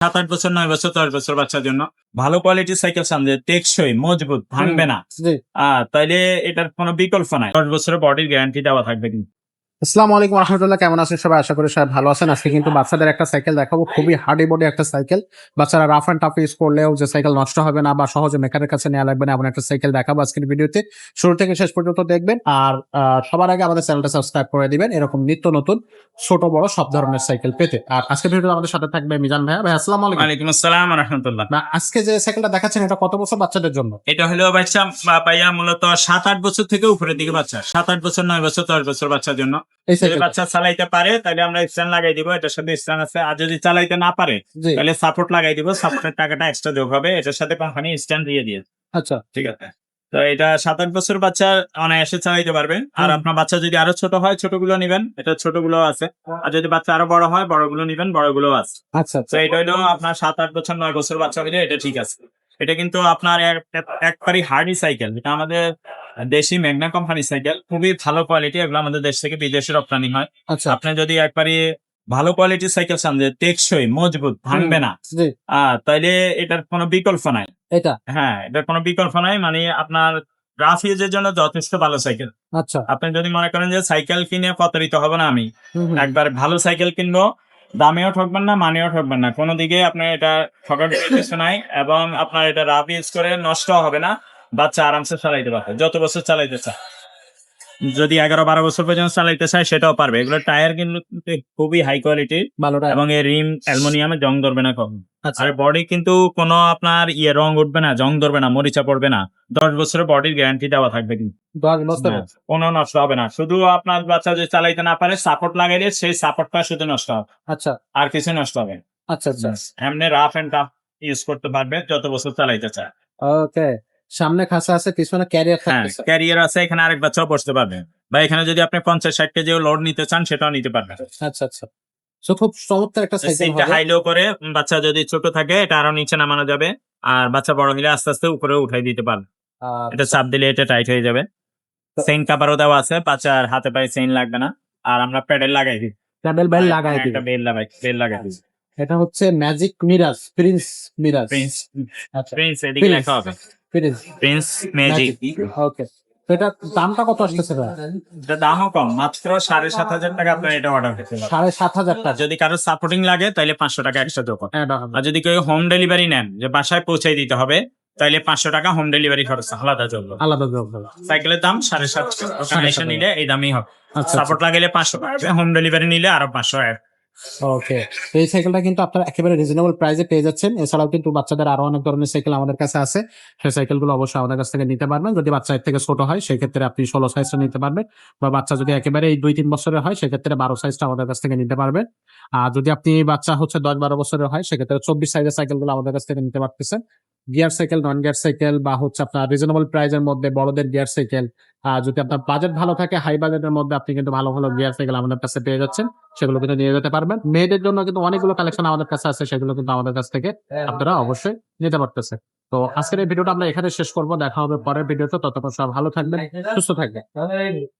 7-8 বছর 9 বছর 10 বছর বাচ্চার জন্য ভালো কোয়ালিটির সাইকেল সামনে টেকসই মজবুত ভাঙবে না। জি। তাইলে এটার কোনো বিকল্প নাই। 10 বছরের বডির গ্যারান্টি দেওয়া থাকবে কিন্তু। আসসালামু আলাইকুম রাহমাতুল্লাহ, কেমন আছেন সবাই? আশা করি সবাই ভালো আছেন। আজকে কিন্তু বাচ্চাদের একটা সাইকেল দেখাবো, খুবই হার্ডি বডি একটা সাইকেল। বাচ্চারা রাফ এন্ড টাফ ইউজ করলেও যে সাইকেল নষ্ট হবে না বা সহজে মেকারের কাছে নেওয়া লাগবে না, এমন একটা সাইকেল দেখাবো আজকের ভিডিওতে। শুরু থেকে শেষ পর্যন্ত দেখবেন। আর সবার আগে আমাদের চ্যানেলটা সাবস্ক্রাইব করে দিবেন এরকম নিত্য নতুন ছোট বড় সব ধরনের সাইকেল পেতে। আর আজকের ভিডিওতে আমাদের সাথে থাকবে মিজান ভাইয়া। ভাই আসসালামু আলাইকুম। ওয়ালাইকুম আসসালাম ওয়া রাহমাতুল্লাহ। আজকে যে সাইকেলটা দেখাচ্ছেন এটা কত বছর বাচ্চাদের জন্য? এটা হলো বাচ্চা ভাইয়া মূলত 7-8 বছর থেকে উপরের দিকে বাচ্চা। 7-8 বছর 9 বছর 10 বছর বাচ্চার জন্য। এই যদি সাইকেল বাচ্চা চালাইতে পারে তাহলে আমরা স্ট্যান্ড লাগাই দিব, এটার সাথে স্ট্যান্ড আছে। আর যদি চালাইতে না পারে জি। তাহলে সাপোর্ট লাগাই দিব, সাপোর্টের টাকাটা এক্সট্রা যোগ হবে, এটার সাথে পাখানি স্ট্যান্ড দিয়ে দিয়ে। আচ্ছা। ঠিক আছে। তো এটা 7-8 বছর বাচ্চা অনায়াসে চালাইতে পারবেন। আর আপনার বাচ্চা যদি আরো ছোট হয় ছোটগুলো নিবেন, এটা ছোটগুলো আছে। আর যদি বাচ্চা আরো বড় হয় বড়গুলো নিবেন, বড়গুলো আছে। আচ্ছা তো এটা হলো আপনার 7-8 বছর 9 বছর বাচ্চা হইলে এটা ঠিক আছে। এটা কিন্তু আপনার একবারই হার্ডি সাইকেল। এটা আমাদের দেশি ম্যাগনা কোম্পানি সাইকেল, খুবই ভালো কোয়ালিটি। এগুলো আমাদের দেশ থেকে বিদেশে রপ্তানি হয়। আচ্ছা। আপনি যদি একবারই ভালো কোয়ালিটির সাইকেল সামনে টেকসই মজবুত ভাঙবে না, জি। তাইলে এটার কোনো বিকল্প নাই। এটা। হ্যাঁ, এটার কোনো বিকল্প নাই। মানে আপনার রাফ ইউজের জন্য যথেষ্ট ভালো সাইকেল। আচ্ছা। আপনি যদি মনে করেন যে সাইকেল কিনে প্রতারিত হব না আমি, হুম। একবার ভালো সাইকেল কিনবো, দামেও ঠকবেন না, মানেও ঠকবেন না, কোনো দিকে আপনার এটা ঠকার কিছু নাই। এবং আপনার এটা রাফ ইউজ করে নষ্ট হবে না, বাচ্চা আরামসে চালাইতে পারবে যত বছর চালাইতে চায়। যদি 11-12 বছর পর্যন্ত চালাইতে চায় সেটাও পারবে। এগুলো টায়ার কিন্তু খুবই হাই কোয়ালিটির ভালোটা। এবং এর রিম অ্যালুমিনিয়ামে জং ধরবে না কখন। আচ্ছা। আর বডি কিন্তু কোনো আপনার রং উঠবে না, জং ধরবে না, মরিচা পড়বে না। 10 বছরের বডির গ্যারান্টি দেওয়া থাকবে কিন্তু। 10 বছর। হ্যাঁ, কোনো নষ্ট হবে না। শুধু আপনার বাচ্চা যদি চালাইতে না পারে সাপোর্ট লাগাইলে সেই সাপোর্টটা শুধু নষ্ট হবে, আচ্ছা আর কিছু নষ্ট হবে না। আচ্ছা আচ্ছা। এমনি রাফ এন্ড টাফ ইউজ করতে পারবে যত বছর চালাইতে চায়। ওকে। সামনে খাঁচা আছে, পিছনে ক্যারিয়ার হ্যাঁ, থাকতেছে। ক্যারিয়ার আছে, এখানে আরেক বাচ্চাও বসতে পারবে। বা এখানে যদি আপনি 50-60 কেজিও লোড নিতে চান সেটাও নিতে পারবেন। আচ্ছা আচ্ছা। সো খুব চমৎকার একটা সাইকেল সিটটা হবে। হাই লো করে বাচ্চা যদি ছোট থাকে এটা আরো নিচে নামানো যাবে। আর বাচ্চা বড় হলে আস্তে আস্তে উপরে উঠাই দিতে পারবে। এটা চাপ দিলে এটা টাইট হয়ে যাবে। চেইন কাভারও দেওয়া আছে, বাচ্চার হাতে পায়ে চেইন লাগবে না। আর আমরা প্যাডেল লাগাই দিই। প্যাডেল বেল লাগাই একটা দিবেন। বেল লাগাই দিই। এটা হচ্ছে magic mirage, prince mirage. Prince আচ্ছা। প্রিন্স এদিকে প্রিন্স। লেখা হবে প্রিন্স প্রিন্স ম্যাজিক। ওকে। তো এটা দামটা কত আসতেছে ভাই? এটা দামও কম, মাত্র 7,500 টাকা আপনার এটা অর্ডার করতে পারবেন। 7,500 টাকা। যদি কারো সাপোর্টিং লাগে তাহলে 500 টাকা এক্সট্রা যোগ করতে। এটা হবে। আর যদি কেউ হোম ডেলিভারি নেন, যে বাসায় পৌঁছে দিতে হবে, তাহলে 500 টাকা হোম ডেলিভারি খরচ আলাদা যোগ হবে। আলাদা দাম হবে। সাইকেলের দাম 750 টাকা। ওখানে এসে নিলে এই দামই হবে। আচ্ছা সাপোর্ট লাগাইলে 500 পাবে, হোম ডেলিভারি নিলে আরো 500 অ্যাড। ওকে। তো এই সাইকেলটা কিন্তু আপনারা একেবারে রিজনেবল প্রাইসে পেয়ে যাচ্ছেন। এছাড়াও কিন্তু বাচ্চাদের আরো অনেক ধরনের সাইকেল আমাদের কাছে আছে। সেই সাইকেলগুলো অবশ্যই আমাদের কাছ থেকে নিতে পারবেন। যদি বাচ্চা এর থেকে ছোট হয় সেক্ষেত্রে আপনি 16 সাইজটা নিতে পারবেন, বা বাচ্চা যদি একেবারে এই 2-3 বছরের হয় সেক্ষেত্রে 12 সাইজটা আমাদের কাছ থেকে নিতে পারবেন। আর যদি আপনি বাচ্চা হচ্ছে 10-12 বছরের হয় সেক্ষেত্রে 24 সাইজের সাইকেলগুলো আমাদের কাছ থেকে নিতে পারতেছেন। Gear cycle, non gear cycle, বা হচ্ছে আপনার রিজনেবল প্রাইসের মধ্যে বড়দের গিয়ার সাইকেল। যদি আপনার বাজেট ভালো থাকে, হাই বাজেটের মধ্যে আপনি কিন্তু ভালো ভালো গিয়ার সাইকেল আমাদের কাছে পেয়ে যাচ্ছেন। সেগুলো কিন্তু নিয়ে যেতে পারবেন। মেয়েদের জন্য কিন্তু অনেকগুলো কালেকশন আমাদের কাছে আছে, সেগুলো কিন্তু আমাদের কাছ থেকে আপনারা অবশ্যই নিতে পারতেছেন। তো আজকের এই ভিডিওটা আমরা এখানে শেষ করব। দেখা হবে পরের ভিডিওতে। ততক্ষণ সব ভালো থাকবেন, সুস্থ থাকবেন।